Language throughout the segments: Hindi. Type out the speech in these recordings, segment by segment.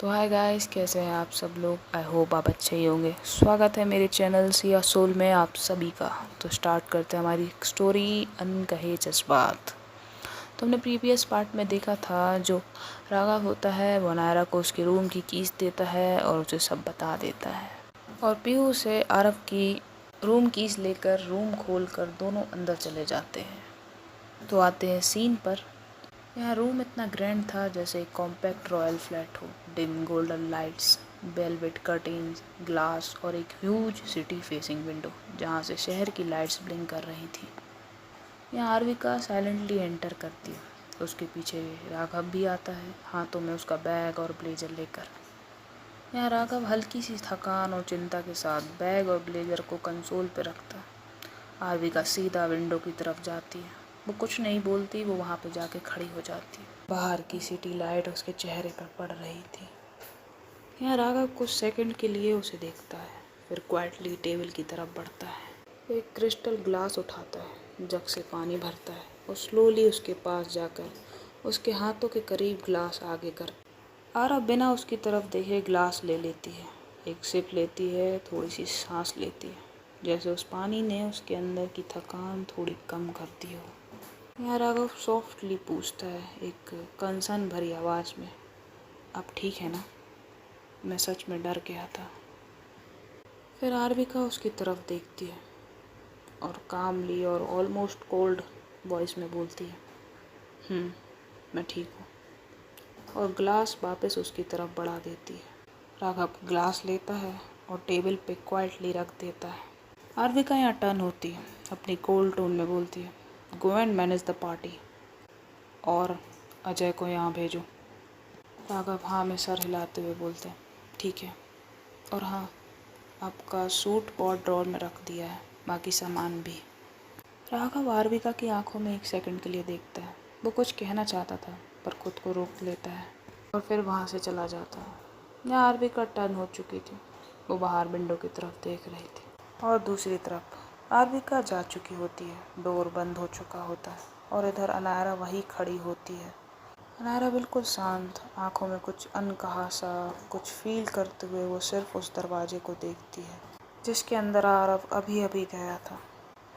तो हाय गाइस, कैसे हैं आप सब लोग। आई होप आप अच्छे ही होंगे। स्वागत है मेरे चैनल सिया सोल में आप सभी का। तो स्टार्ट करते हैं हमारी स्टोरी अनकहे जज्बात। तो हमने प्रीवियस पार्ट में देखा था जो राघव होता है वो नायरा को उसके रूम की कीज देता है और उसे सब बता देता है, और पीहू से आरव की रूम कीज लेकर रूम खोलकर दोनों अंदर चले जाते हैं। तो आते हैं सीन पर। यहाँ रूम इतना ग्रैंड था जैसे एक कॉम्पैक्ट रॉयल फ्लैट हो। Dim golden lights, velvet curtains, glass और एक ह्यूज सिटी फेसिंग विंडो जहाँ से शहर की लाइट्स ब्लिंक कर रही थी। यहाँ आरविका साइलेंटली एंटर करती है। उसके पीछे राघव भी आता है, हाथों में उसका बैग और ब्लेजर लेकर। यहाँ राघव हल्की सी थकान और चिंता के साथ बैग और ब्लेजर को कंसोल पर रखता है। आरविका सीधा विंडो की तरफ जाती है। वो कुछ नहीं बोलती, वो वहाँ पे जाके खड़ी हो जाती है। बाहर की सिटी लाइट उसके चेहरे पर पड़ रही थी। यहाँ राघव कुछ सेकंड के लिए उसे देखता है, फिर क्वाइटली टेबल की तरफ बढ़ता है। एक क्रिस्टल ग्लास उठाता है, जग से पानी भरता है और स्लोली उसके पास जाकर उसके हाथों के करीब ग्लास आगे कर आरव बिना उसकी तरफ देखे ग्लास ले लेती है। एक सिप लेती है, थोड़ी सी सांस लेती है, जैसे उस पानी ने उसके अंदर की थकान थोड़ी कम कर दी हो। यहाँ राघव सॉफ्टली पूछता है, एक कंसर्न भरी आवाज़ में, अब ठीक है ना? मैं सच में डर गया था। फिर आरविका उसकी तरफ देखती है और कामली और ऑलमोस्ट कोल्ड वॉइस में बोलती है, मैं ठीक हूँ, और ग्लास वापस उसकी तरफ बढ़ा देती है। राघव ग्लास लेता है और टेबल पे क्वाइटली रख देता है। आरविका यहाँ टर्न होती है, अपनी कोल्ड टोन में बोलती है, go and manage the party, और अजय को यहाँ भेजो। राघव हाँ में सर हिलाते हुए बोलते हैं, ठीक है, और हाँ, आपका सूट और ड्रॉर में रख दिया है, बाकी सामान भी। राघव आरविका की आंखों में एक सेकंड के लिए देखता है। वो कुछ कहना चाहता था पर खुद को रोक लेता है और फिर वहाँ से चला जाता है। यहाँ आरविका टर्न हो चुकी थी। वो बाहर विंडो की तरफ देख रही थी और दूसरी तरफ आरविका जा चुकी होती है। डोर बंद हो चुका होता है और इधर अनायरा वही खड़ी होती है। अनायरा बिल्कुल शांत, आंखों में कुछ अनकहा सा कुछ फील करते हुए वो सिर्फ उस दरवाजे को देखती है जिसके अंदर आरव अभी अभी गया था।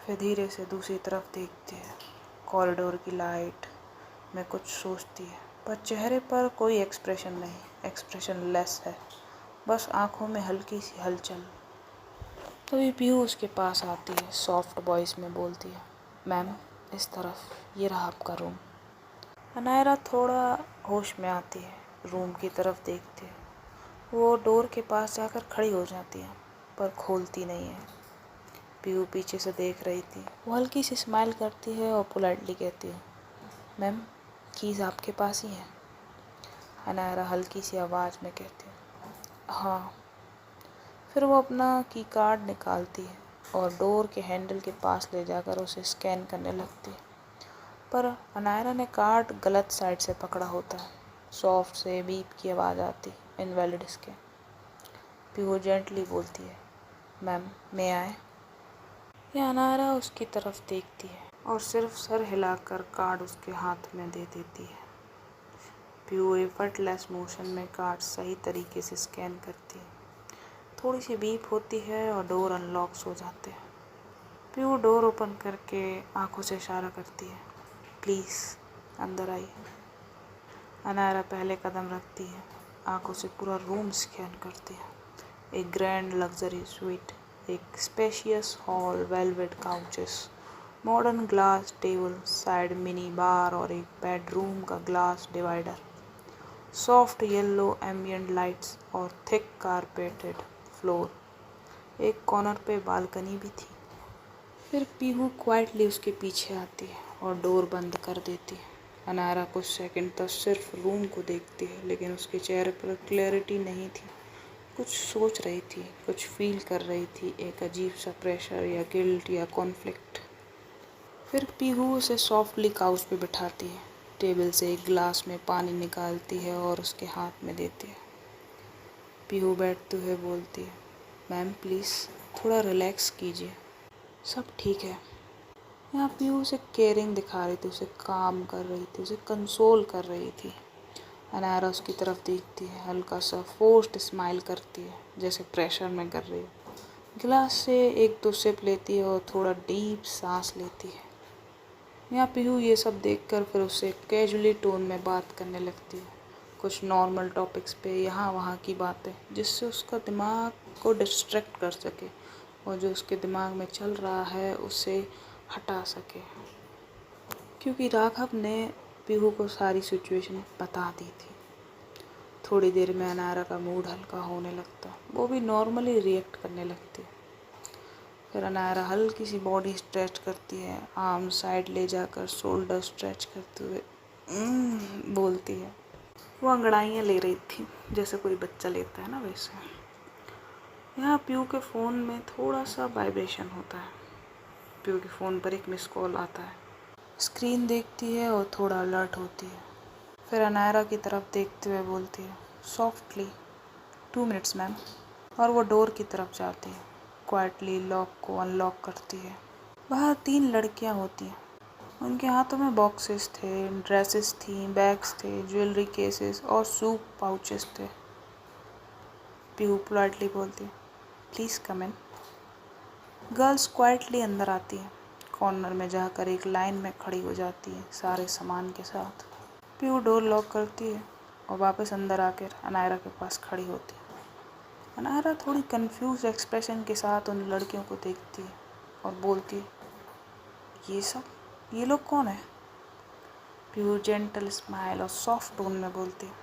फिर धीरे से दूसरी तरफ देखती है, कॉरिडोर की लाइट में कुछ सोचती है, पर चेहरे पर कोई एक्सप्रेशन नहीं, एक्सप्रेशन लेस है, बस आंखों में हल्की सी हलचल। तभी पीहू उसके पास आती है, सॉफ्ट वॉइस में बोलती है, मैम इस तरफ, ये रहा आपका रूम। अनायरा थोड़ा होश में आती है, रूम की तरफ देखती है। वो डोर के पास जाकर खड़ी हो जाती है पर खोलती नहीं है। पीहू पीछे से देख रही थी। वो हल्की सी स्माइल करती है और पोलाइटली कहती है, मैम कीज़ आपके पास ही हैं? अनायरा हल्की सी आवाज़ में कहती है, हाँ। फिर वो अपना की कार्ड निकालती है और डोर के हैंडल के पास ले जाकर उसे स्कैन करने लगती है, पर अनायरा ने कार्ड गलत साइड से पकड़ा होता है। सॉफ्ट से बीप की आवाज़ आती, इनवैलिड स्कैन। पीहू जेंटली बोलती है, मैम मैं आए? यह अनायरा उसकी तरफ देखती है और सिर्फ सर हिलाकर कार्ड उसके हाथ में दे देती है। पीहू एफर्टलेस मोशन में कार्ड सही तरीके से स्कैन करती है। थोड़ी सी बीप होती है और डोर अनलॉक्स हो जाते हैं। पीहू डोर ओपन करके आंखों से इशारा करती है, प्लीज़ अंदर आइए। अनायरा पहले कदम रखती है, आंखों से पूरा रूम स्कैन करती है। एक ग्रैंड लग्जरी स्वीट, एक spacious hall, velvet couches, modern glass table, side mini bar और एक बेडरूम का glass divider, soft yellow ambient lights और थिक कारपेटेड फ्लोर। एक कॉर्नर पे बालकनी भी थी। फिर पीहू क्वाइटली उसके पीछे आती है और डोर बंद कर देती है। अनायरा कुछ सेकंड तक सिर्फ रूम को देखती है, लेकिन उसके चेहरे पर क्लैरिटी नहीं थी। कुछ सोच रही थी, कुछ फील कर रही थी, एक अजीब सा प्रेशर या गिल्ट या कॉन्फ्लिक्ट। फिर पीहू उसे सॉफ्टली काउच पे बिठाती है, टेबल से एक ग्लास में पानी निकालती है और उसके हाथ में देती है। पीहू बैठते हुए बोलती है, मैम प्लीज़ थोड़ा रिलैक्स कीजिए, सब ठीक है। यहाँ पीहू उसे केयरिंग दिखा रही थी, उसे काम कर रही थी, उसे कंसोल कर रही थी। अनायरा उसकी तरफ देखती है, हल्का सा फोर्स्ड स्माइल करती है जैसे प्रेशर में कर रही हो। गिलास से एक दो सिप लेती है और थोड़ा डीप सांस लेती है। यहाँ पीहू ये सब देखकर फिर उससे कैजुअली टोन में बात करने लगती है, कुछ नॉर्मल टॉपिक्स पे, यहाँ वहाँ की बातें, जिससे उसका दिमाग को डिस्ट्रैक्ट कर सके और जो उसके दिमाग में चल रहा है उसे हटा सके। क्योंकि राघव ने पीहू को सारी सिचुएशन बता दी थी। थोड़ी देर में अनायरा का मूड हल्का होने लगता, वो भी नॉर्मली रिएक्ट करने लगती। फिर अनायरा हल्की सी बॉडी स्ट्रेच करती है, आर्म साइड ले जाकर शोल्डर स्ट्रेच करते हुए बोलती है। वो अंगड़ाइयाँ ले रही थी जैसे कोई बच्चा लेता है ना, वैसे। यहाँ पीहू के फ़ोन में थोड़ा सा वाइब्रेशन होता है। पीहू के फ़ोन पर एक मिस कॉल आता है। स्क्रीन देखती है और थोड़ा अलर्ट होती है। फिर अनायरा की तरफ देखते हुए बोलती है, सॉफ्टली, 2 मिनट्स मैम। और वो डोर की तरफ जाती है, क्वाइटली लॉक को अनलॉक करती है। बाहर 3 लड़कियां होती हैं। उनके हाथों में बॉक्सेस थे, ड्रेसेस थी, बैग्स थे, ज्वेलरी केसेस और सूप पाउचेस थे। पीहू पोलाइटली बोलती है, please come in. Girls quietly अंदर आती हैं, कॉर्नर में जाकर एक लाइन में खड़ी हो जाती है सारे सामान के साथ। पीहू डोर लॉक करती है और वापस अंदर आकर अनायरा के पास खड़ी होती है। अनायरा थोड़ी कंफ्यूज एक्सप्रेशन के साथ उन लड़कियों को देखती है और बोलती है, ये लोग कौन है? पीहू जेंटल स्माइल और सॉफ्ट टोन में बोलती है,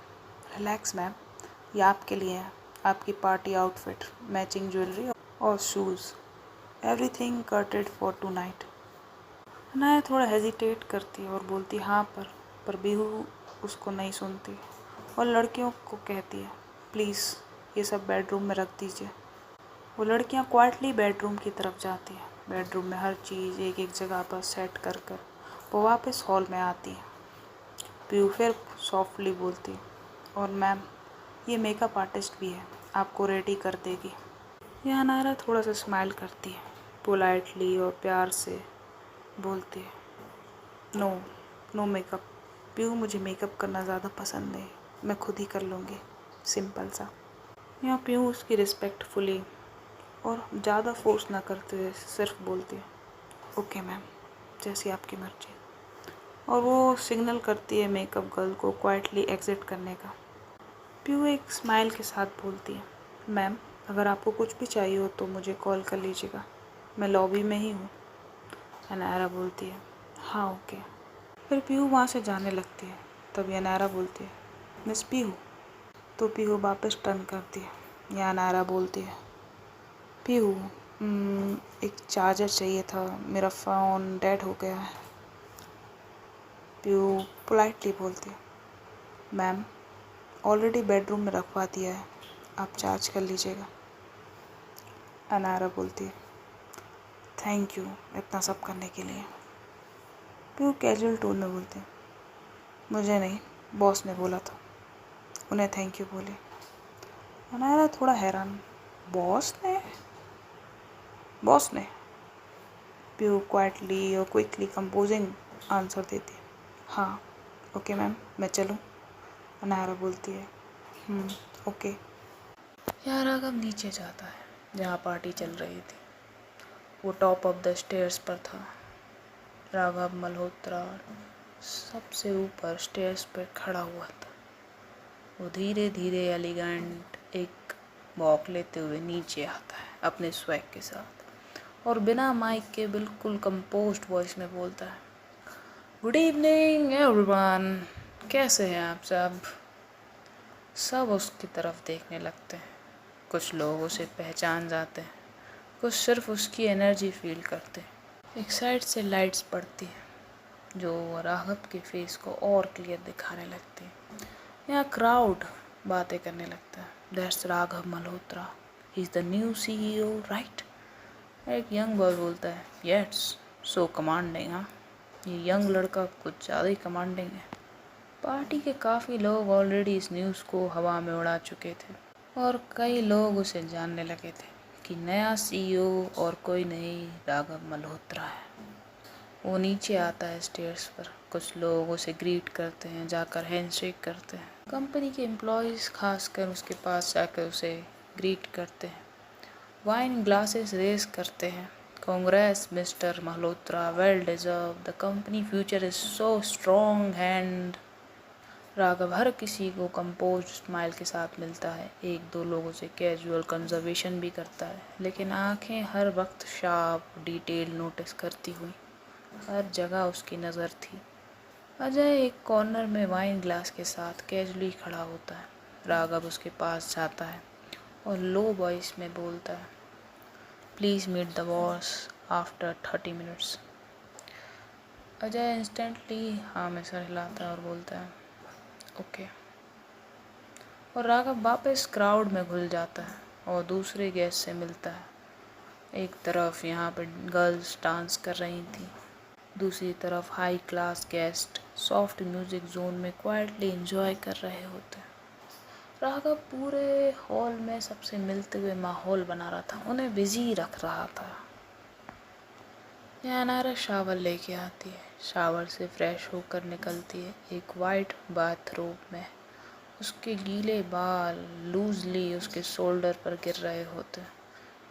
रिलैक्स मैम, ये आपके लिए है, आपकी पार्टी आउटफिट, मैचिंग ज्वेलरी और shoes, everything curated for tonight. Anaya थोड़ा हेजिटेट करती है और बोलती हाँ पर पीहू उसको नहीं सुनती और लड़कियों को कहती है, प्लीज़ ये सब बेडरूम में रख दीजिए। वो लड़कियां क्वाइटली बेडरूम की तरफ जाती हैं। बेडरूम में हर चीज़ एक एक जगह पर सेट कर वो वापस हॉल में आती है। पीहू फिर सॉफ्टली बोलती है, और मैम, ये मेकअप आर्टिस्ट भी है, आपको रेडी कर देगी। यह अनायरा थोड़ा सा स्माइल करती है, पोलाइटली और प्यार से बोलती है, नो मेकअप पीहू, मुझे मेकअप करना ज़्यादा पसंद नहीं, मैं खुद ही कर लूँगी, सिंपल सा। यहाँ पीहू उसकी रिस्पेक्टफुली और ज़्यादा फोर्स ना करते हुए सिर्फ बोलती है, ओके मैम, जैसी आपकी मर्जी। और वो सिग्नल करती है मेकअप गर्ल को क्वाइटली एग्जिट करने का। पीहू एक स्माइल के साथ बोलती है, मैम, अगर आपको कुछ भी चाहिए हो तो मुझे कॉल कर लीजिएगा, मैं लॉबी में ही हूँ। अनायरा बोलती है, हाँ ओके। फिर पीहू वहाँ से जाने लगती है। तभी अनायरा बोलती है, मिस पीहू। तो पीहू वापस टर्न करती है। या अनायरा बोलती है, पीहू, एक चार्जर चाहिए था, मेरा फ़ोन डेड हो गया है। पीहू पोलाइटली बोलती है, मैम, ऑलरेडी बेडरूम में रखवा दिया है, आप चार्ज कर लीजिएगा। अनायरा बोलती है, थैंक यू इतना सब करने के लिए। पीहू कैजुअल टोन में बोलती है, मुझे नहीं, बॉस ने बोला था, उन्हें थैंक यू बोले। अनायरा थोड़ा हैरान, बॉस ने? पीहू क्वाइटली और क्विकली कंपोजिंग आंसर देती है, हाँ ओके मैम, मैं चलूँ? अनायरा बोलती है, ओके। यार राघव नीचे जाता है जहाँ पार्टी चल रही थी। वो टॉप ऑफ द स्टेयर्स पर था। राघव मल्होत्रा सबसे ऊपर स्टेयर्स पर खड़ा हुआ था। वो धीरे धीरे एलिगेंट एक वॉक लेते हुए नीचे आता है अपने स्वैग के साथ और बिना माइक के बिल्कुल कंपोज्ड वॉइस में बोलता है, गुड इवनिंग एवरीवन, कैसे हैं आप सब? सब उसकी तरफ देखने लगते हैं। कुछ लोग उसे पहचान जाते हैं, कुछ सिर्फ उसकी एनर्जी फील करते हैं। एक साइड से लाइट्स पड़ती हैं जो राघव के फेस को और क्लियर दिखाने लगती है। यहाँ क्राउड बातें करने लगता है, that's Raghav Malhotra, he is the new CEO, right? एक यंग बॉय बोलता है, यस, सो कमांडिंग। हाँ, ये यंग लड़का कुछ ज़्यादा ही कमांडिंग है। पार्टी के काफ़ी लोग ऑलरेडी इस न्यूज़ को हवा में उड़ा चुके थे और कई लोग उसे जानने लगे थे कि नया CEO और कोई नहीं, राघव मल्होत्रा है। वो नीचे आता है स्टेयर्स पर। कुछ लोग उसे ग्रीट करते हैं, जाकर हैंडशेक करते हैं। कंपनी के एम्प्लॉयज़ खासकर उसके पास जाकर उसे ग्रीट करते हैं, वाइन ग्लासेस रेस करते हैं। Congrats mister Malhotra, well deserve, the company future is so strong and. Raghav हर किसी को कंपोज्ड स्माइल के साथ मिलता है, एक दो लोगों से कैजुअल कंजर्वेशन भी करता है, लेकिन आंखें हर वक्त शार्प डिटेल नोटिस करती हुई। हर जगह उसकी नज़र थी। अजय एक कॉर्नर में वाइन ग्लास के साथ कैजुअली खड़ा होता है। राघव उसके पास जाता है और लो वॉइस में बोलता है, please meet the boss after 30 minutes. Ajay instantly हाँ में सर हिलाता है और बोलता है ओके। और राघव वापस क्राउड में घुल जाता है और दूसरे गेस्ट से मिलता है। एक तरफ यहाँ पर गर्ल्स डांस कर रही थी, दूसरी तरफ high class guest soft music zone में क्वाइटली एंजॉय कर रहे होते हैं। राघव पूरे हॉल में सबसे मिलते हुए माहौल बना रहा था, उन्हें बिजी रख रहा था। यहाँ नारा शावर लेके आती है, शावर से फ्रेश होकर निकलती है एक वाइट बाथरोब में। उसके गीले बाल लूजली उसके शोल्डर पर गिर रहे होते,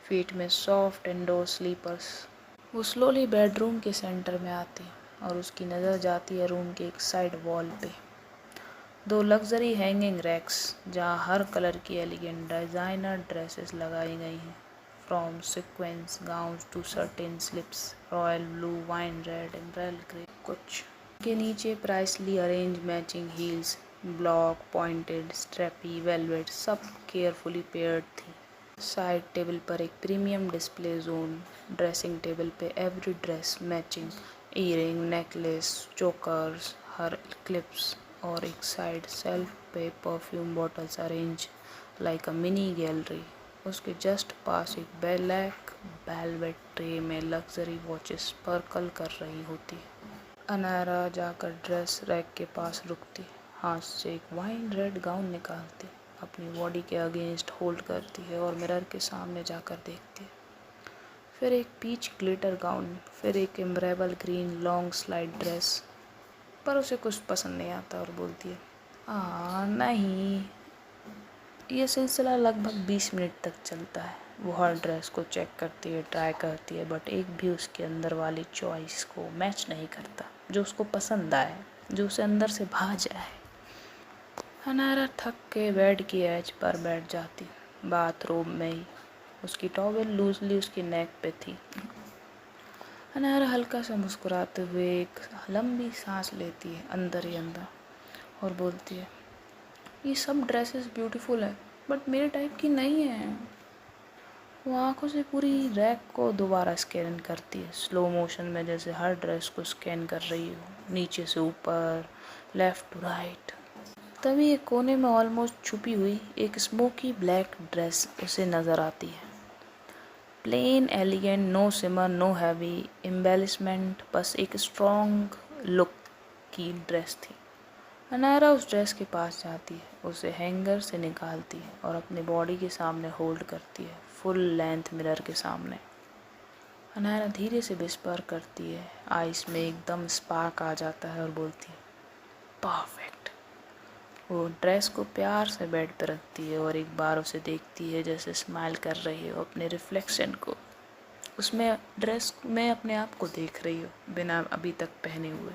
फीट में सॉफ्ट इंडोर स्लीपर्स। वो स्लोली बेडरूम के सेंटर में आती और उसकी नज़र जाती है रूम के एक साइड वॉल पे। दो लग्जरी हैंगिंग रैक्स जहाँ हर कलर की एलिगेंट डिज़ाइनर ड्रेसेस लगाई गई हैं, from sequins gowns to satin slips, royal blue, wine red, एम्ब्रेल ग्रे। कुछ के नीचे precisely arrange matching heels, block pointed strappy velvet, सब केयरफुली पेयर्ड थी। साइड टेबल पर एक premium display zone, dressing table पे every dress matching, earring, necklace, chokers, hair clips, और एक साइड सेल्फ पे perfume bottles arrange like a mini gallery. उसके जस्ट पास एक ब्लैक वेलवेट ट्रे में लग्जरी वॉचेस स्पर्कल कर रही होती। अनारा जाकर ड्रेस रैक के पास रुकती, हाथ से एक वाइन रेड गाउन निकालती, अपनी बॉडी के अगेंस्ट होल्ड करती है और मिरर के सामने जाकर देखती है। फिर एक पीच ग्लिटर गाउन, फिर एक एम्ब्रेबल ग्रीन लॉन्ग स्लाइड ड्रेस, पर उसे कुछ पसंद नहीं आता और बोलती है नहीं। ये सिलसिला लगभग 20 मिनट तक चलता है। वो हर ड्रेस को चेक करती है, ट्राई करती है, बट एक भी उसके अंदर वाली चॉइस को मैच नहीं करता, जो उसको पसंद आए, जो उसे अंदर से भा जाए। अनारा थक के बेड की एज पर बैठ जाती, बाथरूम में ही। उसकी टॉवेल लूजली उसकी नेक पे थी। अनारा हल्का सा मुस्कुराते हुए एक लंबी सांस लेती है अंदर ही अंदर और बोलती है, ये सब ड्रेसेस ब्यूटीफुल है बट मेरे टाइप की नहीं है। वो आंखों से पूरी रैक को दोबारा स्कैन करती है, स्लो मोशन में, जैसे हर ड्रेस को स्कैन कर रही हो, नीचे से ऊपर, लेफ़्ट टू राइट। तभी एक कोने में ऑलमोस्ट छुपी हुई एक स्मोकी ब्लैक ड्रेस उसे नज़र आती है। प्लेन एलिगेंट, नो सिमर, नो हैवी एम्बेलिशमेंट, बस एक स्ट्रॉन्ग लुक की ड्रेस थी। अनारा उस ड्रेस के पास जाती है, उसे हैंगर से निकालती है और अपने बॉडी के सामने होल्ड करती है, फुल लेंथ मिरर के सामने। अनारा धीरे से विस्पर करती है, आइस में एकदम स्पार्क आ जाता है और बोलती है परफेक्ट। वो ड्रेस को प्यार से बेड पर रखती है और एक बार उसे देखती है जैसे स्माइल कर रही हो अपने रिफ्लेक्शन को। उसमें ड्रेस में अपने आप को देख रही हो बिना अभी तक पहने हुए।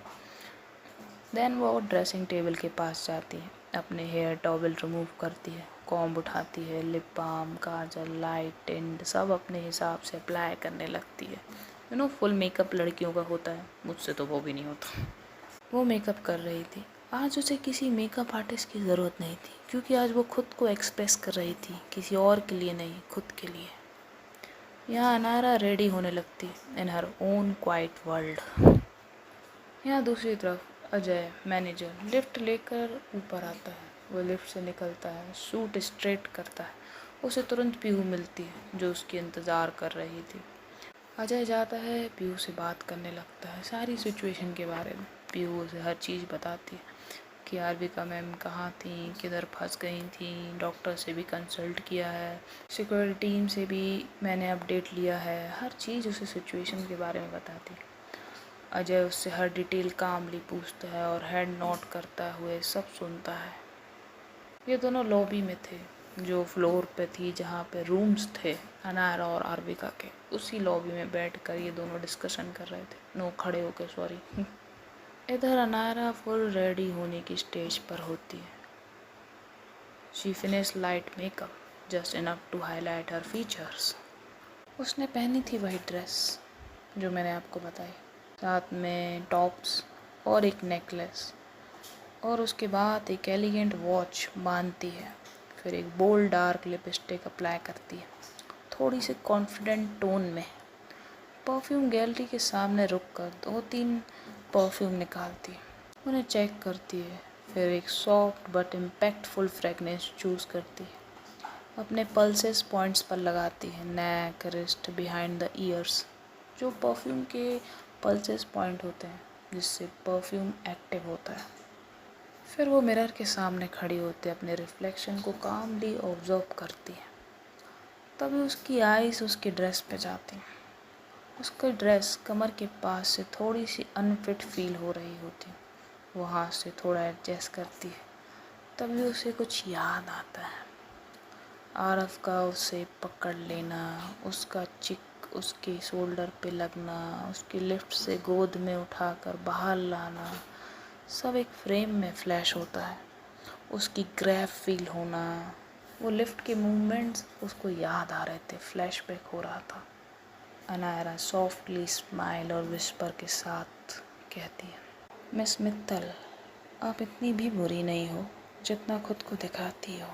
देन वो ड्रेसिंग टेबल के पास जाती है, अपने हेयर टॉवल रिमूव करती है, कॉम्ब उठाती है, लिप बाम, काजल, लाइट टिंट सब अपने हिसाब से अप्लाई करने लगती है। फुल मेकअप लड़कियों का होता है, मुझसे तो वो भी नहीं होता। वो मेकअप कर रही थी। आज उसे किसी मेकअप आर्टिस्ट की ज़रूरत नहीं थी, क्योंकि आज वो खुद को एक्सप्रेस कर रही थी, किसी और के लिए नहीं, खुद के लिए। यहाँ अनारा रेडी होने लगती इन हर ओन क्वाइट वर्ल्ड। यहाँ दूसरी तरफ अजय मैनेजर लिफ्ट लेकर ऊपर आता है। वो लिफ्ट से निकलता है, सूट स्ट्रेट करता है, उसे तुरंत पीहू मिलती है जो उसकी इंतज़ार कर रही थी। अजय जाता है, पीहू से बात करने लगता है सारी सिचुएशन के बारे में। पीहू उसे हर चीज़ बताती है कि आरविका मैम कहाँ थी, किधर फंस गई थी, डॉक्टर से भी कंसल्ट किया है, सिक्योरिटी टीम से भी मैंने अपडेट लिया है, हर चीज़ उसे सिचुएशन के बारे में बताती है। अजय उससे हर डिटेल कामली पूछता है और हेड नोट करता हुए सब सुनता है। ये दोनों लॉबी में थे, जो फ्लोर पे थी जहाँ पे रूम्स थे अनायरा और आरविका के। उसी लॉबी में बैठकर ये दोनों डिस्कशन कर रहे थे। नो, खड़े होके, सॉरी। इधर अनायरा फुल रेडी होने की स्टेज पर होती है। She finish light makeup just enough to highlight her features. उसने पहनी थी वही ड्रेस जो मैंने आपको बताई, साथ में टॉप्स और एक नेकलेस, और उसके बाद एक एलिगेंट वॉच बांधती है। फिर एक बोल्ड डार्क लिपस्टिक अप्लाई करती है, थोड़ी सी कॉन्फिडेंट टोन में। परफ्यूम गैलरी के सामने रुककर 2-3 परफ्यूम निकालती है, उन्हें चेक करती है। फिर एक soft but impactful fragrance choose करती है, अपने पल्सेस पॉइंट्स पर लगाती है, नेक, रिस्ट, बिहाइंड द ईयर्स, जो परफ्यूम के पल्सेस पॉइंट होते हैं जिससे परफ्यूम एक्टिव होता है। फिर वो मिरर के सामने खड़ी होती है, अपने रिफ्लेक्शन को कामली ऑब्जर्व करती है। तभी उसकी आईज उसकी ड्रेस पे जाती है। उसका ड्रेस कमर के पास से थोड़ी सी अनफिट फील हो रही होती है। वो हाथ से थोड़ा एडजस्ट करती है। तभी उसे कुछ याद आता है। आरव का उसे पकड़ लेना, उसका चिक उसके शोल्डर पे लगना, उसकी लिफ्ट से गोद में उठाकर बाहर लाना, सब एक फ्रेम में फ्लैश होता है। उसकी ग्रैब फील होना, वो लिफ्ट के मूवमेंट्स उसको याद आ रहे थे, फ्लैशबैक हो रहा था। अनायरा सॉफ्टली स्माइल और विस्पर के साथ कहती है, मिस मित्तल, आप इतनी भी बुरी नहीं हो जितना खुद को दिखाती हो।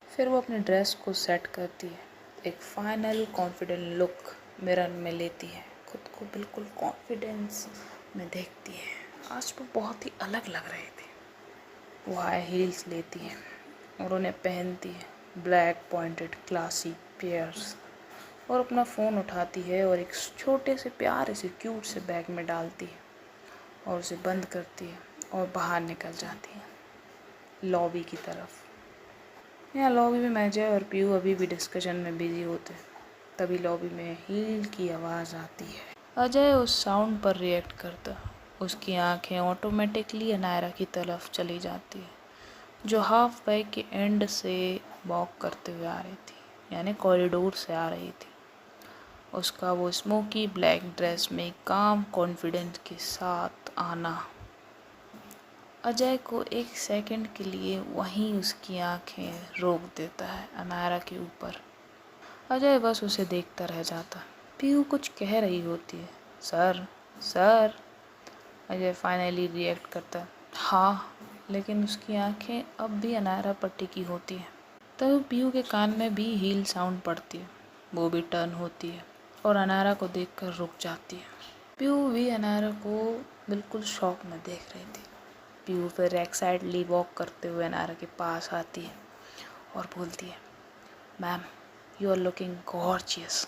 फिर वो अपने ड्रेस को सेट करती है, एक फाइनल कॉन्फिडेंट लुक मिरर में लेती है, खुद को बिल्कुल कॉन्फिडेंस में देखती है। आज वो बहुत ही अलग लग रहे थे। वो हाई हील्स लेती है और उन्हें पहनती है, ब्लैक पॉइंटेड क्लासी पेयर्स, और अपना फ़ोन उठाती है और एक छोटे से प्यारे से क्यूट से बैग में डालती है और उसे बंद करती है और बाहर निकल जाती है लॉबी की तरफ। यहाँ लॉबी में मैजे और पीयू अभी भी डिस्कशन में बिजी होते हैं। तभी लॉबी में हील की आवाज़ आती है। अजय उस साउंड पर रिएक्ट करता, उसकी आंखें ऑटोमेटिकली अनायरा की तरफ चली जाती है, जो हाफ वे के एंड से वॉक करते हुए आ रही थी, यानी कॉरिडोर से आ रही थी। उसका वो स्मोकी ब्लैक ड्रेस में काम कॉन्फिडेंस के साथ आना अजय को एक सेकंड के लिए वहीं उसकी आंखें रोक देता है अनायरा के ऊपर। अजय बस उसे देखता रह जाता। पीयू कुछ कह रही होती है, sir sir. Ajay finally react करता, हाँ, लेकिन उसकी आंखें अब भी अनायरा पर टिकी होती हैं। तब पीयू के कान में भी हील साउंड पड़ती है, वो भी टर्न होती है और अनायरा को देखकर रुक जाती है। पीयू भी अनायरा को बिल्कुल शॉक में देख रही थी। पीयू फिर एक्साइटली वॉक करते हुए अनायरा के पास आती है और बोलती है, ma'am, you are looking gorgeous.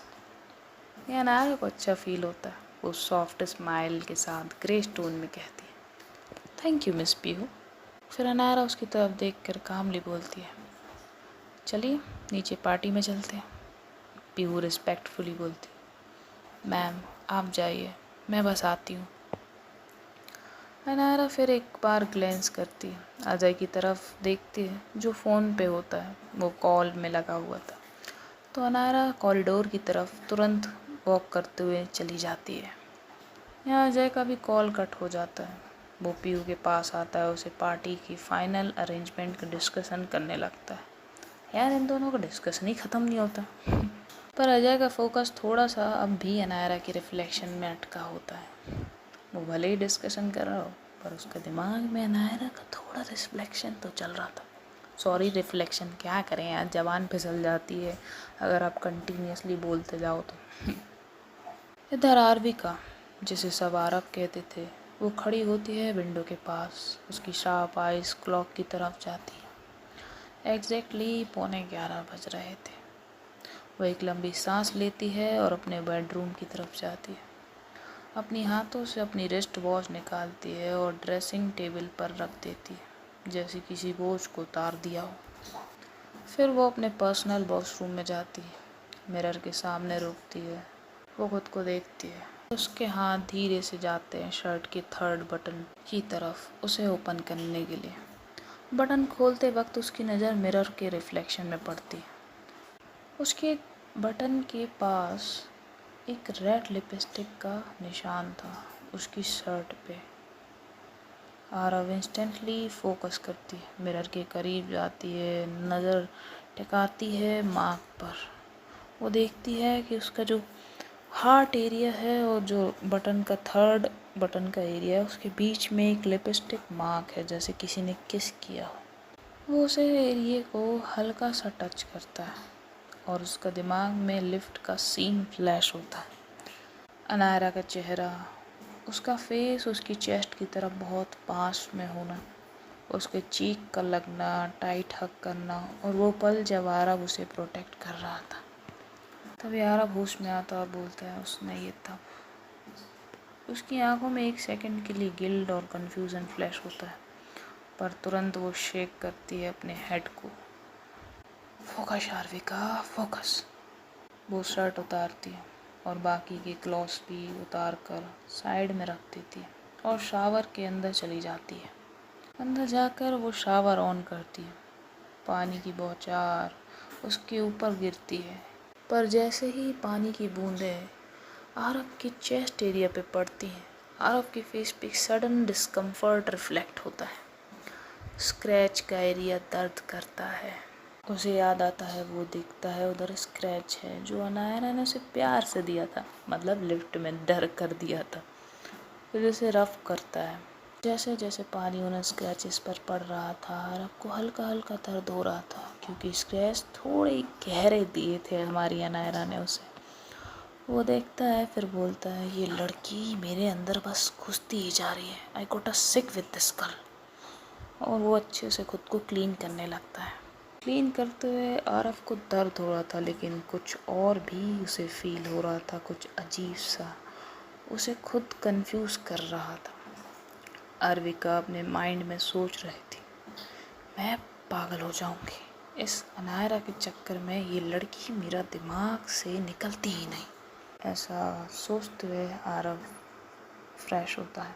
ये अनायरा को अच्छा फील होता है। वो सॉफ्ट स्माइल के साथ ग्रेस टोन में कहती है, थैंक यू मिस पीयू। फिर अनायरा उसकी तरफ देखकर कामली बोलती है, चलिए नीचे पार्टी में चलते हैं। पीयू रिस्पेक्टफुली बोलती, मैम आप जाइए, मैं बस आती हूँ। अनायरा फिर एक बार ग्लेंस करती है, अजय की तरफ देखती है जो फ़ोन पे होता है, वो कॉल में लगा हुआ था। तो अनायरा कॉरिडोर की तरफ तुरंत वॉक करते हुए चली जाती है। यहाँ अजय का भी कॉल कट हो जाता है। वो पीयू के पास आता है, उसे पार्टी की फाइनल अरेंजमेंट का डिस्कशन करने लगता है। यार इन दोनों का डिस्कशन ही ख़त्म नहीं होता। पर अजय का फोकस थोड़ा सा अब भी अनायरा के रिफ्लेक्शन में अटका होता है। वो भले ही डिस्कशन कर रहा हो, पर उसका दिमाग में अनायरा का थोड़ा रिफ्लेक्शन तो चल रहा था। सॉरी, रिफ्लेक्शन क्या करें यार, जबान फिसल जाती है अगर आप कंटिन्यूसली बोलते जाओ तो। इधर आरविका, जिसे सब आरव कहते थे, वो खड़ी होती है विंडो के पास। उसकी शार्प आइज क्लॉक की तरफ जाती है। एग्जैक्टली 11:15 बज रहे थे। वह एक लंबी सांस लेती है और अपने बेडरूम की तरफ जाती है। अपनी हाथों से अपनी रिस्ट वॉच निकालती है और ड्रेसिंग टेबल पर रख देती है, जैसे किसी बोझ को उतार दिया हो। फिर वो अपने पर्सनल वॉशरूम में जाती है, मिरर के सामने रुकती है, वो खुद को देखती है। उसके हाथ धीरे से जाते हैं शर्ट के थर्ड बटन की तरफ, उसे ओपन करने के लिए। बटन खोलते वक्त उसकी नज़र मिरर के रिफ्लेक्शन में पड़ती है। उसके बटन के पास एक रेड लिपस्टिक का निशान था उसकी शर्ट पे। आरव इंस्टेंटली फोकस करती है, मिरर के करीब जाती है, नज़र टिकाती है मार्क पर। वो देखती है कि उसका जो हार्ट एरिया है और जो बटन का थर्ड बटन का एरिया है उसके बीच में एक लिपस्टिक मार्क है, जैसे किसी ने किस किया हो। वो उसे एरिया को हल्का सा टच करता है और उसका दिमाग में लिफ्ट का सीन फ्लैश होता है। अनायरा का चेहरा, उसका फेस उसकी चेस्ट की तरफ बहुत पास में होना, उसके चीक का लगना, टाइट हक करना, और वो पल जब आरव उसे प्रोटेक्ट कर रहा था। तभी आरव होश में आता और बोलता है उसने ये तब। उसकी आंखों में एक सेकंड के लिए गिल्ट और कंफ्यूजन फ्लैश होता है, पर तुरंत वो शेक करती है अपने हेड को। Focus Aarvika, focus. वो शर्ट उतारती है और बाकी के क्लॉथ्स भी उतार कर साइड में रख देती है और शावर के अंदर चली जाती है। अंदर जाकर वो शावर ऑन करती है। पानी की बौछार उसके ऊपर गिरती है, पर जैसे ही पानी की बूंदें आरव की चेस्ट एरिया पे पड़ती हैं, आरव के फेस पे एक सडन डिस्कम्फर्ट रिफ्लेक्ट होता है। स्क्रैच का एरिया दर्द करता है। उसे याद आता है, वो देखता है उधर स्क्रैच है जो अनायरा ने उसे प्यार से दिया था, मतलब लिफ्ट में डर कर दिया था। फिर उसे रफ करता है। जैसे जैसे पानी उन स्क्रैचेस पर पड़ रहा था, आरव को हल्का हल्का दर्द हो रहा था, क्योंकि स्क्रैच थोड़े गहरे दिए थे हमारी अनायरा ने उसे। वो देखता है, फिर बोलता है, ये लड़की मेरे अंदर बस घुसती ही जा रही है। आई गोट अ सिक विद दिस गर्ल। और वो अच्छे से खुद को क्लीन करने लगता है। क्लीन करते हुए आरव को दर्द हो रहा था, लेकिन कुछ और भी उसे फील हो रहा था, कुछ अजीब सा उसे खुद कंफ्यूज कर रहा था। आरविका अपने माइंड में सोच रही थी, मैं पागल हो जाऊंगी इस अनायरा के चक्कर में, ये लड़की मेरा दिमाग से निकलती ही नहीं। ऐसा सोचते हुए आरव फ्रेश होता है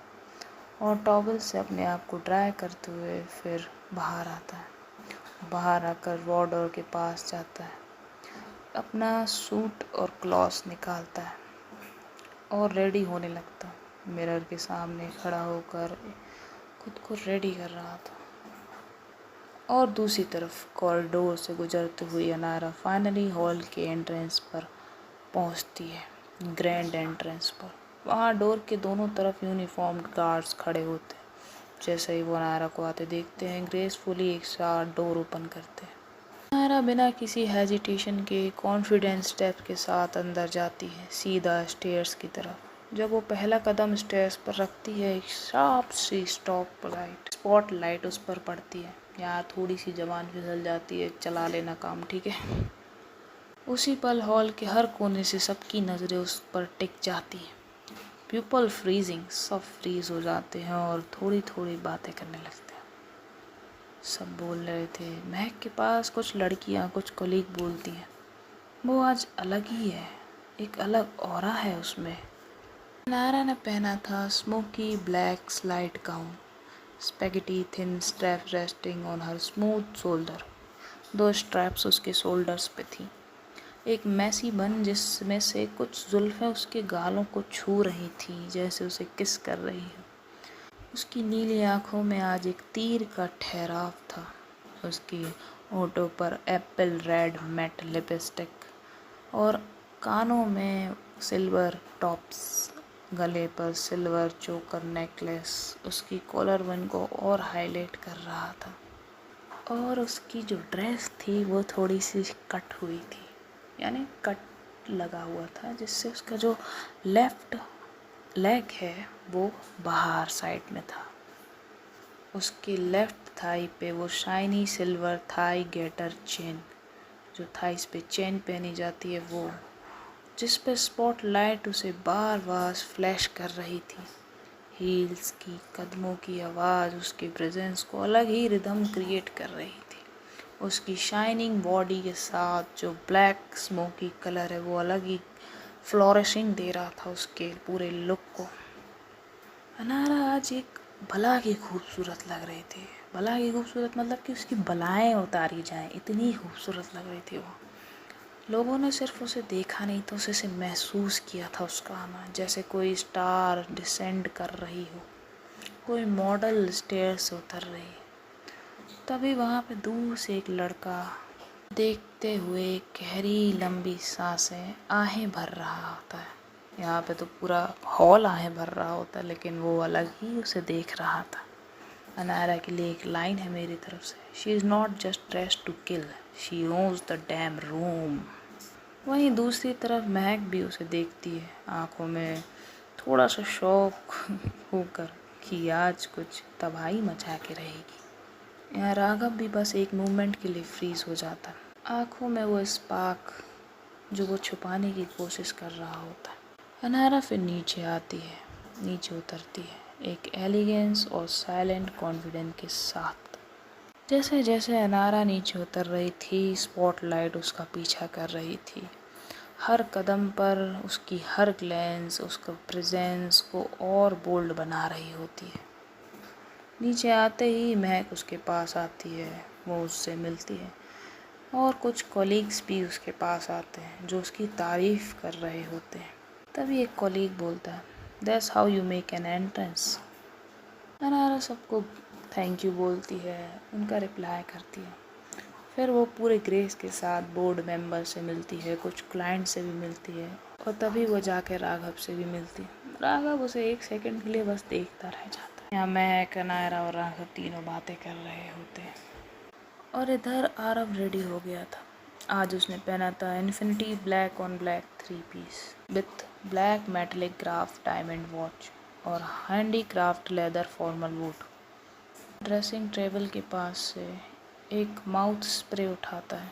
और टॉवल से अपने आप को ड्राई करते हुए फिर बाहर आता है। बाहर आकर वार्डरोब के पास जाता है, अपना सूट और क्लॉथ्स निकालता है और रेडी होने लगता है। मिरर के सामने खड़ा होकर खुद को रेडी कर रहा था। और दूसरी तरफ कॉरिडोर से गुजरते हुए अनायरा फाइनली हॉल के एंट्रेंस पर पहुंचती है, ग्रैंड एंट्रेंस पर। वहाँ डोर के दोनों तरफ यूनिफॉर्म्ड गार्ड्स खड़े होते हैं। जैसे ही वो अनायरा को आते देखते हैं, ग्रेसफुली एक साथ डोर ओपन करते हैं। अनायरा बिना किसी हेजिटेशन के कॉन्फिडेंट स्टेप के साथ अंदर जाती है, सीधा स्टेयर्स की तरफ। जब वो पहला कदम स्टेयर्स पर रखती है, एक शार्प सी स्पॉट लाइट उस पर पड़ती है। यहाँ थोड़ी सी जबान फिसल जाती है, चला लेना काम, ठीक है। उसी पल हॉल के हर कोने से सबकी नज़रें उस पर टिक जाती हैं। पीपल फ्रीजिंग, सब फ्रीज हो जाते हैं और थोड़ी थोड़ी बातें करने लगते हैं। सब बोल रहे थे, महक के पास कुछ लड़कियाँ, कुछ कलीग बोलती हैं, वो आज अलग ही है, एक अलग ऑरा है उसमें। नायरा ने पहना था smoky black slide gown, spaghetti thin strap resting on her smooth shoulder. 2 straps उसके शोल्डर्स पे थी। एक मैसी बन जिसमें से कुछ जुल्फ़ें उसके गालों को छू रही थी, जैसे उसे किस कर रही है। उसकी नीली आंखों में आज एक तीर का ठहराव था। उसकी होठों पर एप्पल रेड मैट लिपस्टिक और कानों में सिल्वर टॉप्स, गले पर सिल्वर चोकर नेकलेस उसकी कॉलर वन को और हाईलाइट कर रहा था। और उसकी जो ड्रेस थी वो थोड़ी सी कट हुई थी, यानी कट लगा हुआ था, जिससे उसका जो लेफ्ट लेग है वो बाहर साइड में था। उसकी लेफ्ट थाई पे वो shiny silver thigh garter chain, जो थाइस पे चेन पहनी जाती है, वो जिस पे स्पॉट लाइट उसे बार बार फ्लैश कर रही थी। हील्स की कदमों की आवाज़ उसके प्रेजेंस को अलग ही रिदम क्रिएट कर रही थी। उसकी शाइनिंग बॉडी के साथ जो ब्लैक स्मोकी कलर है वो अलग ही फ्लोरिशिंग दे रहा था उसके पूरे लुक को। अनारा आज एक भला की खूबसूरत लग रही थी। बला की खूबसूरत मतलब कि उसकी बलाएं उतारी जाएं, इतनी खूबसूरत लग रही थी वो। लोगों ने सिर्फ उसे देखा नहीं तो उसे महसूस किया था उसका आना, जैसे कोई स्टार डिसेंड कर रही हो, कोई मॉडल स्टेयर से उतर रही। तभी वहाँ पे दूर से एक लड़का देखते हुए गहरी लंबी सांसें आहें भर रहा होता है। यहाँ पे तो पूरा हॉल आहें भर रहा होता है, लेकिन वो अलग ही उसे देख रहा था। अनायरा के लिए एक लाइन है मेरी तरफ से, she is not just dressed to kill, she owns the damn room. वहीं दूसरी तरफ महक भी उसे देखती है, आंखों में थोड़ा सा शौक होकर कि आज कुछ तबाही मचा के रहेगी। यहाँ राघव भी बस एक मोमेंट के लिए फ्रीज हो जाता, आंखों में वो स्पार्क जो वो छुपाने की कोशिश कर रहा होता है। अनायरा फिर नीचे आती है, नीचे उतरती है, एक एलिगेंस और साइलेंट कॉन्फिडेंस के साथ। जैसे जैसे अनायरा नीचे उतर रही थी, स्पॉटलाइट उसका पीछा कर रही थी। हर कदम पर उसकी हर ग्लेंस उसका प्रेजेंस को और बोल्ड बना रही होती है। नीचे आते ही महक उसके पास आती है, वो उससे मिलती है और कुछ कॉलीग्स भी उसके पास आते हैं जो उसकी तारीफ़ कर रहे होते हैं। तभी एक कॉलीग बोलता है, that's how you make an entrance. Anara सबको थैंक यू बोलती है, उनका रिप्लाई करती है। फिर वो पूरे ग्रेस के साथ बोर्ड मेंबर से मिलती है, कुछ क्लाइंट से भी मिलती है और तभी वो जाके राघव से भी मिलती है। राघव उसे एक सेकंड के लिए बस देखता रह जाता है। यहाँ महक, अनायरा और राघव तीनों बातें कर रहे होते हैं और इधर आरव रेडी हो गया था। आज उसने पहना था infinity black on black 3 piece with black metallic Graff diamond watch और handicraft leather formal boot. Dressing table के पास से एक माउथ स्प्रे उठाता है,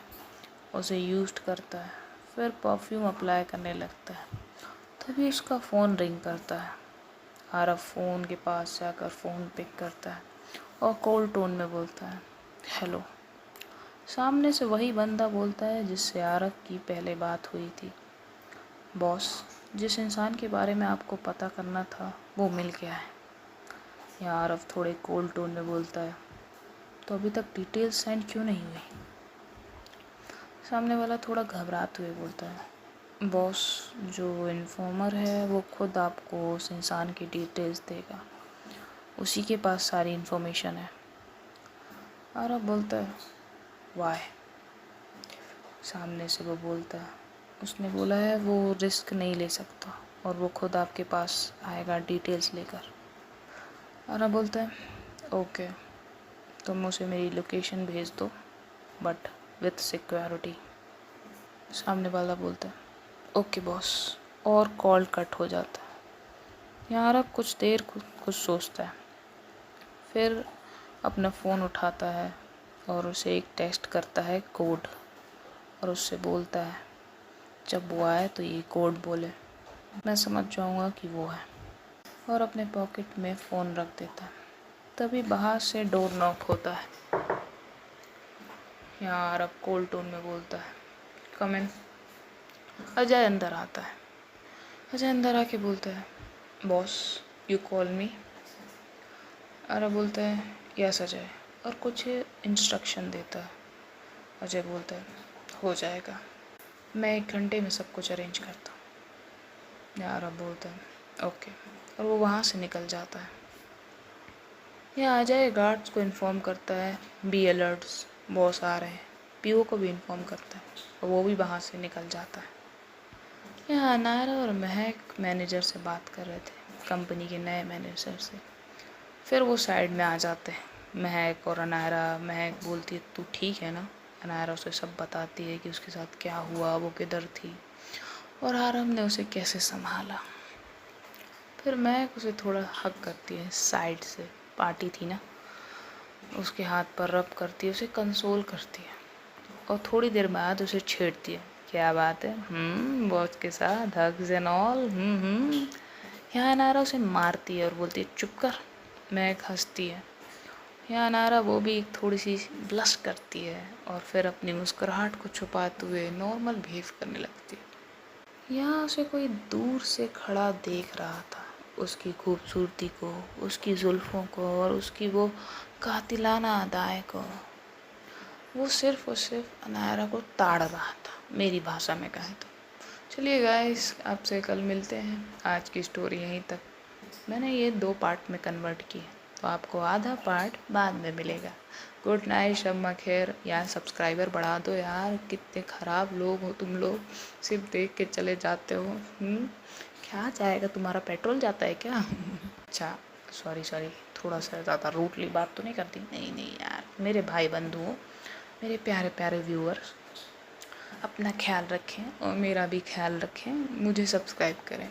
उसे यूज करता है, फिर परफ्यूम अप्लाई करने लगता है। तभी उसका फ़ोन रिंग करता है। आरव फ़ोन के पास जाकर फ़ोन पिक करता है और कोल्ड टोन में बोलता है, हेलो। सामने से वही बंदा बोलता है जिससे आरव की पहले बात हुई थी। बॉस, जिस इंसान के बारे में आपको पता करना था वो मिल गया है। या आरव थोड़े कोल्ड टोन में बोलता है, तो अभी तक डिटेल्स सेंड क्यों नहीं हुई? सामने वाला थोड़ा घबराते हुए बोलता है, बॉस, जो इन्फॉर्मर है वो खुद आपको उस इंसान की डिटेल्स देगा, उसी के पास सारी इन्फॉर्मेशन है। आरव बोलता है, वाई? सामने से वो बोलता है, उसने बोला है वो रिस्क नहीं ले सकता और वो खुद आपके पास आएगा डिटेल्स लेकर। आरव बोलता है, ओके, तुम उसे मेरी लोकेशन भेज दो बट विथ सिक्योरिटी। सामने वाला बोलता है, ओके बॉस, और कॉल कट हो जाता है। यहाँ आरव कुछ देर कुछ सोचता है, फिर अपना फ़ोन उठाता है और उसे एक टेक्स्ट करता है कोड और उससे बोलता है, जब वो आए तो ये कोड बोले, मैं समझ जाऊँगा कि वो है, और अपने पॉकेट में फ़ोन रख देता है। तभी बाहर से डोर नॉक होता है। यहाँ आरव कोल्ड टोन में बोलता है, कम इन। अजय अंदर आता है। अजय अंदर आके बोलता है, बॉस, यू कॉल मी। आरव बोलता है, यस अजय, और कुछ इंस्ट्रक्शन देता है। अजय बोलता है, हो जाएगा, मैं 1 घंटे में सब कुछ अरेंज करता हूँ। यहाँ आरव बोलता है, ओके, और वो वहाँ से निकल जाता है। यहाँ अजय गार्ड्स को इन्फॉर्म करता है, बी अलर्ट्स, बॉस आ रहे हैं। पीओ को भी इन्फॉर्म करता है और वो भी वहाँ से निकल जाता है। यहाँ अनायरा और महक मैनेजर से बात कर रहे थे, कंपनी के नए मैनेजर से। फिर वो साइड में आ जाते हैं, महक और अनायरा। महक बोलती है, तू ठीक है ना? अनायरा उसे सब बताती है कि उसके साथ क्या हुआ, वो किधर थी और आरव ने उसे कैसे संभाला। फिर महक उसे थोड़ा हक करती है साइड से, पार्टी थी ना, उसके हाथ पर रब करती है, उसे कंसोल करती है और थोड़ी देर बाद उसे छेड़ती है, क्या बात है, बॉस के साथ हग्स एंड ऑल। यहाँ अनायरा उसे मारती है और बोलती है, चुप कर। महक हंसती है। यहाँ अनायरा वो भी थोड़ी सी ब्लश करती है और फिर अपनी मुस्कुराहट को छुपाते हुए नॉर्मल बिहेव करने लगती है। यहाँ उसे कोई दूर से खड़ा देख रहा था, उसकी खूबसूरती को, उसकी जुल्फ़ों को और उसकी वो कातिलाना अदाएँ को वो सिर्फ़ और सिर्फ अनायरा को ताड़ रहा था, मेरी भाषा में कहें तो। चलिए गाइस, आपसे कल मिलते हैं। आज की स्टोरी यहीं तक। मैंने ये 2 पार्ट में कन्वर्ट की है, तो आपको आधा पार्ट बाद में मिलेगा। गुड नाइट, शब खैर। यार सब्सक्राइबर बढ़ा दो यार, कितने ख़राब लोग हो तुम लोग, सिर्फ देख के चले जाते हो। क्या जाएगा, तुम्हारा पेट्रोल जाता है क्या? अच्छा, सॉरी सॉरी, थोड़ा सा ज़्यादा रूडली बात तो नहीं करती? नहीं नहीं यार, मेरे भाई बंधु हो, मेरे प्यारे प्यारे व्यूअर्स, अपना ख्याल रखें और मेरा भी ख्याल रखें, मुझे सब्सक्राइब करें।